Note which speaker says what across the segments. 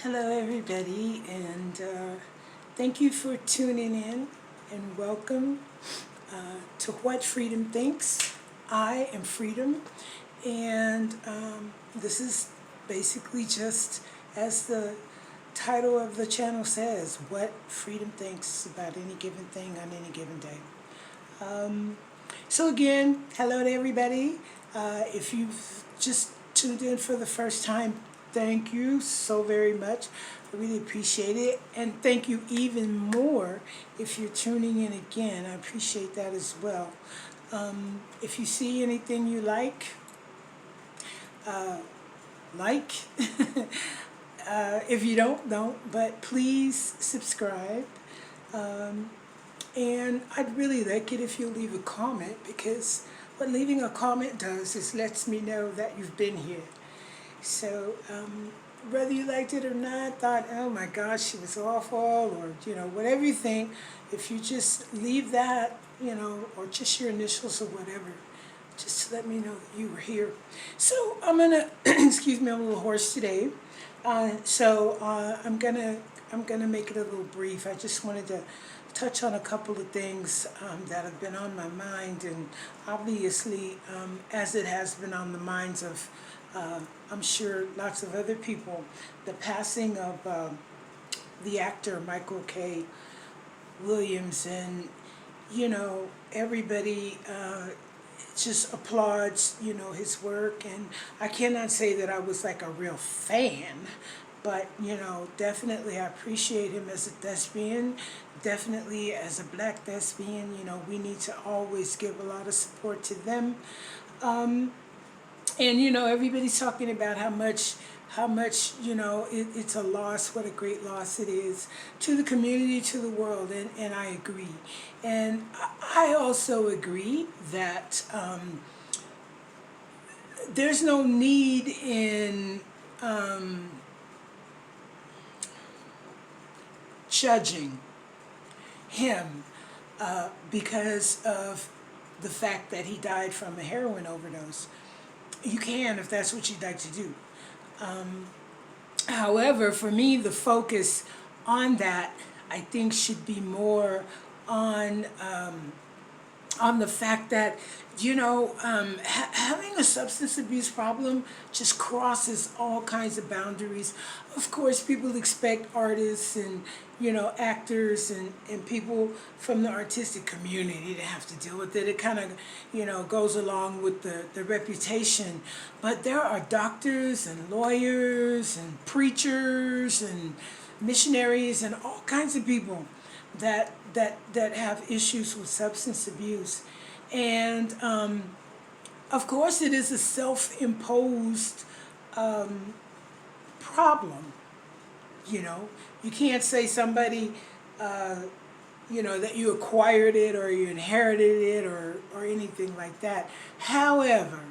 Speaker 1: Hello, everybody, and thank you for tuning in and welcome to What Freedom Thinks. I am Freedom, and this is basically just as the title of the channel says, what freedom thinks about any given thing on any given day. So again, hello to everybody. If you've just tuned in for the first time, thank you so very much. I really appreciate it. And thank you even more if you're tuning in again. I appreciate that as well. If you see anything you like. If you don't. But please subscribe. And I'd really like it if you leave a comment, because what leaving a comment does is lets me know that you've been here. So whether you liked it or not, thought, oh my gosh, she was awful, or whatever you think, if you just leave that, or just your initials or whatever, just to let me know that you were here. So I'm gonna excuse me, I'm a little hoarse today. I'm gonna make it a little brief. I just wanted to touch on a couple of things that have been on my mind, and obviously as it has been on the minds of I'm sure lots of other people, the passing of the actor Michael K. Williams, and everybody just applauds his work, and I cannot say that I was like a real fan, but definitely I appreciate him as a thespian, definitely as a black thespian. We need to always give a lot of support to them. And everybody's talking about how much it's a loss, what a great loss it is to the community, to the world, and I agree. And I also agree that there's no need in judging him because of the fact that he died from a heroin overdose. You can, if that's what you'd like to do. However, for me, the focus on that, I think, should be more on the fact that having a substance abuse problem just crosses all kinds of boundaries. Of course, people expect artists and actors and people from the artistic community to have to deal with it. It kind of goes along with the reputation. But there are doctors and lawyers and preachers and missionaries and all kinds of people that have issues with substance abuse. And of course it is a self-imposed problem. You can't say somebody that you acquired it or you inherited it or anything like that. However,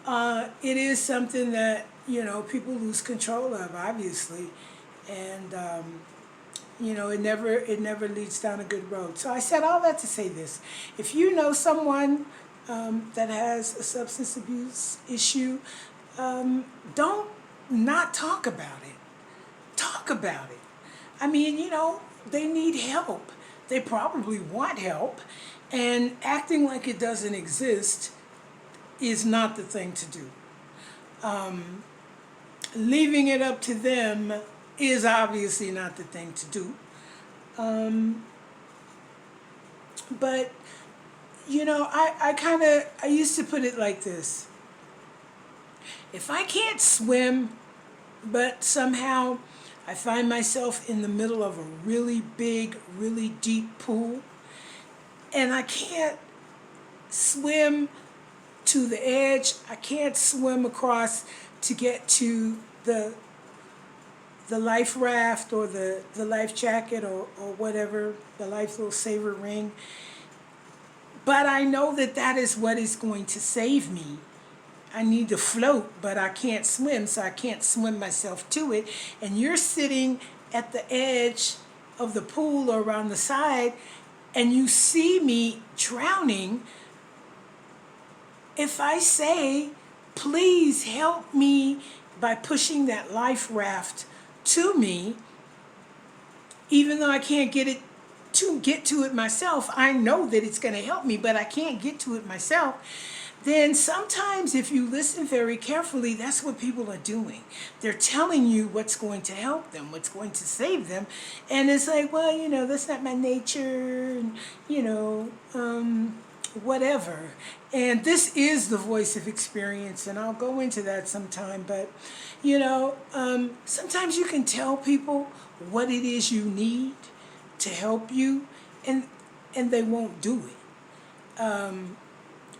Speaker 1: it is something that people lose control of, obviously, and it never leads down a good road. So I said all that to say this: if you know someone that has a substance abuse issue, don't not talk about it. Talk about it. I mean, they need help. They probably want help, and acting like it doesn't exist is not the thing to do. Leaving it up to them is obviously not the thing to do. But I used to put it like this: if I can't swim, but somehow I find myself in the middle of a really big, really deep pool, and I can't swim to the edge, I can't swim across to get to the life raft or the life jacket or whatever, the life little saver ring, but I know that is what is going to save me. I need to float, but I can't swim, so I can't swim myself to it. And you're sitting at the edge of the pool or around the side, and you see me drowning. If I say, please help me by pushing that life raft to me, even though I can't get to it myself, I know that it's going to help me, but I can't get to it myself. Then sometimes if you listen very carefully, that's what people are doing. They're telling you what's going to help them, what's going to save them. And it's like, well, that's not my nature, and, whatever. And this is the voice of experience, and I'll go into that sometime. But, sometimes you can tell people what it is you need to help you, and they won't do it.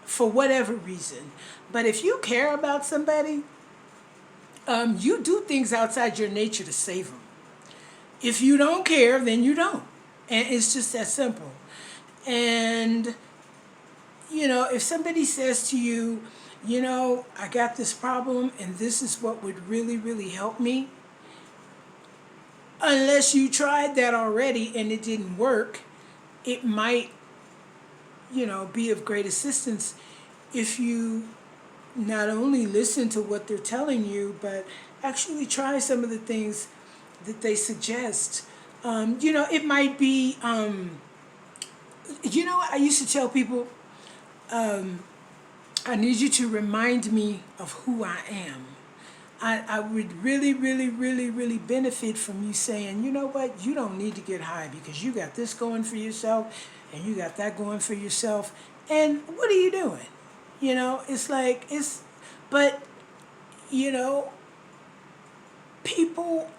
Speaker 1: For whatever reason. But if you care about somebody, you do things outside your nature to save them. If you don't care, then you don't. And it's just that simple. And, if somebody says to you, I got this problem and this is what would really, really help me, unless you tried that already and it didn't work, it might be of great assistance if you not only listen to what they're telling you, but actually try some of the things that they suggest. It might be, I used to tell people, I need you to remind me of who I am. I would really, really, really, really benefit from you saying, you know what, you don't need to get high because you got this going for yourself and you got that going for yourself. And what are you doing? It's like, but, people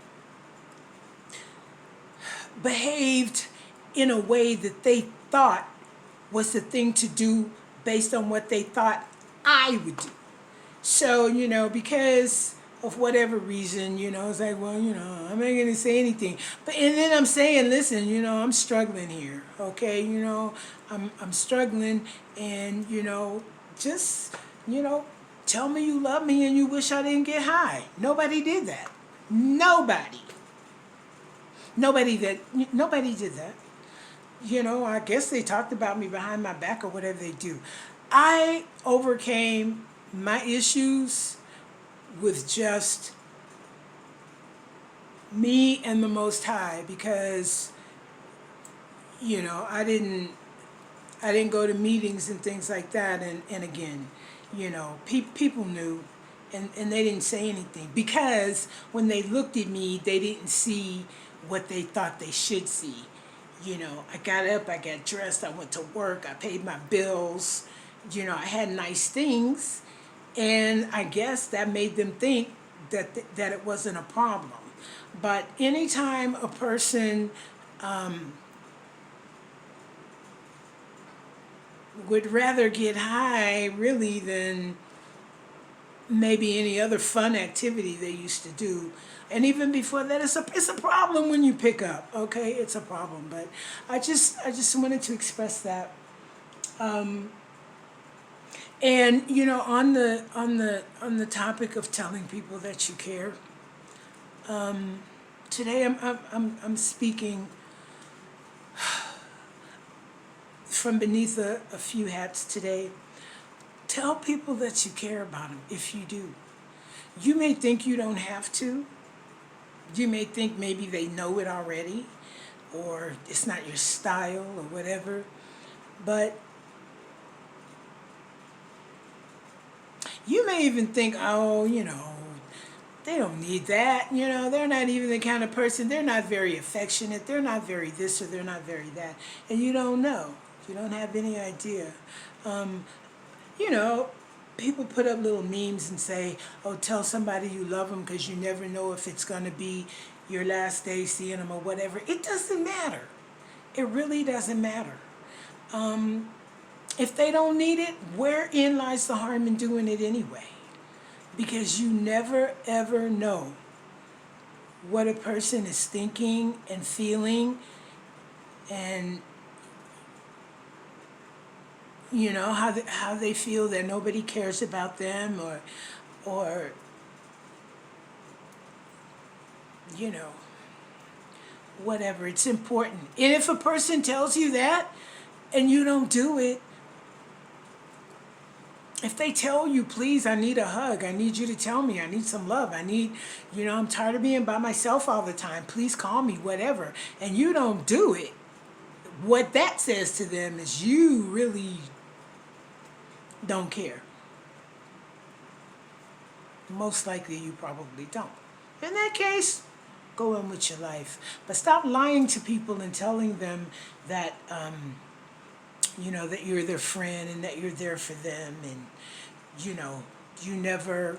Speaker 1: behaved in a way that they thought was the thing to do based on what they thought I would do. So, because of whatever reason, it's like, well, I'm not going to say anything. And then I'm saying, listen, I'm struggling here, okay? I'm struggling, and, just, tell me you love me and you wish I didn't get high. Nobody did that. Nobody did that. I guess they talked about me behind my back or whatever they do. I overcame my issues with just me and the Most High, because I didn't go to meetings and things like that, and again, people knew, and they didn't say anything, because when they looked at me, they didn't see what they thought they should see. I got up, I got dressed, I went to work, I paid my bills, I had nice things. And I guess that made them think that it wasn't a problem. But anytime a person would rather get high, really, than maybe any other fun activity they used to do, and even before that, it's a problem when you pick up. Okay, it's a problem. But I just wanted to express that. And on the topic of telling people that you care, today I'm speaking from beneath a few hats today. Tell people that you care about them if you do. You may think you don't have to. You may think maybe they know it already, or it's not your style or whatever, but you may even think, oh, they don't need that. They're not even the kind of person, they're not very affectionate, they're not very this, or they're not very that. And you don't know. You don't have any idea. People put up little memes and say, oh, tell somebody you love them because you never know if it's going to be your last day seeing them or whatever. It doesn't matter. It really doesn't matter. If they don't need it, wherein lies the harm in doing it anyway? Because you never, ever know what a person is thinking and feeling, and how they feel that nobody cares about them, or whatever. It's important. And if a person tells you that and you don't do it, if they tell you, please, I need a hug, I need you to tell me, I need some love, I need, I'm tired of being by myself all the time, please call me, whatever, and you don't do it, what that says to them is you really don't care. Most likely you probably don't. In that case, go on with your life. But stop lying to people and telling them that, that you're their friend and that you're there for them, and, you never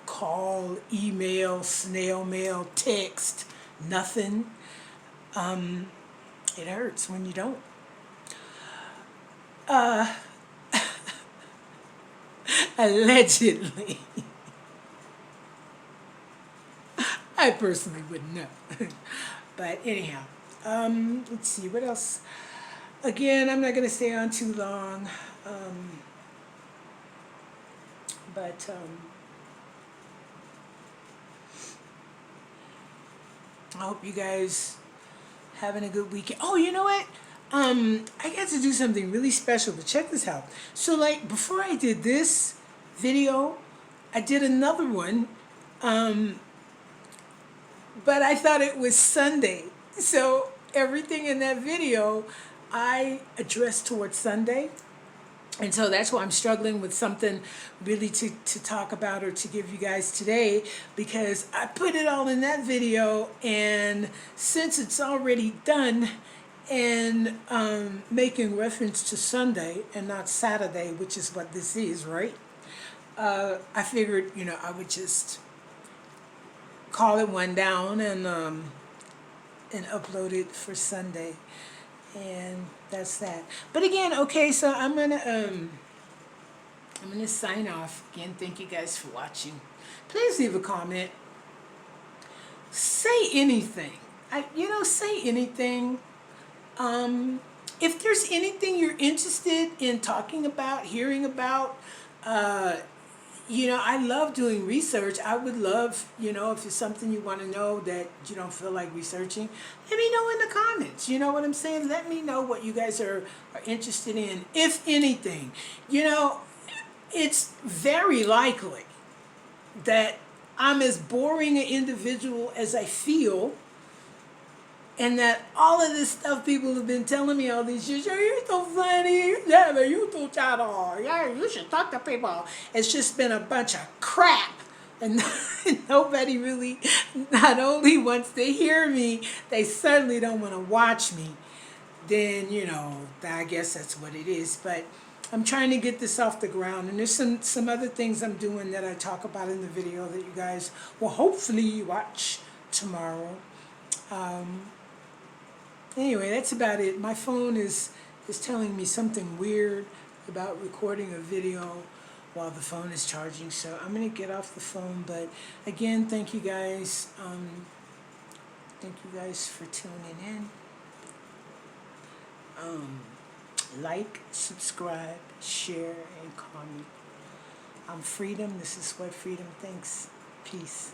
Speaker 1: call, email, snail mail, text, nothing. It hurts when you don't. Allegedly. I personally wouldn't know. But anyhow, let's see, what else? Again, I'm not going to stay on too long. But I hope you guys having a good weekend. Oh, you know what? I got to do something really special, but check this out. So, like, before I did this video, I did another one, but I thought it was Sunday. So, everything in that video, I addressed towards Sunday. And so that's why I'm struggling with something really to talk about or to give you guys today, because I put it all in that video, and since it's already done and making reference to Sunday and not Saturday, which is what this is, right? I figured, I would just call it one down and upload it for Sunday. And that's that. But again, okay, so I'm gonna sign off. Again, thank you guys for watching. Please leave a comment. Say anything. Say anything. If there's anything you're interested in talking about, hearing about, I love doing research. I would love, if it's something you want to know that you don't feel like researching, let me know in the comments. You know what I'm saying? Let me know what you guys are interested in, if anything. It's very likely that I'm as boring an individual as I feel, and that all of this stuff people have been telling me all these years, you're so funny, you have a YouTube channel, yeah, you should talk to people. It's just been a bunch of crap. And nobody really not only wants to hear me, they certainly don't want to watch me. Then, I guess that's what it is. But I'm trying to get this off the ground. And there's some other things I'm doing that I talk about in the video that you guys will hopefully watch tomorrow. Anyway, that's about it. My phone is telling me something weird about recording a video while the phone is charging, so I'm going to get off the phone. But again, thank you guys. Thank you guys for tuning in. Like, subscribe, share, and comment. I'm Freedom. This is what Freedom thinks. Peace.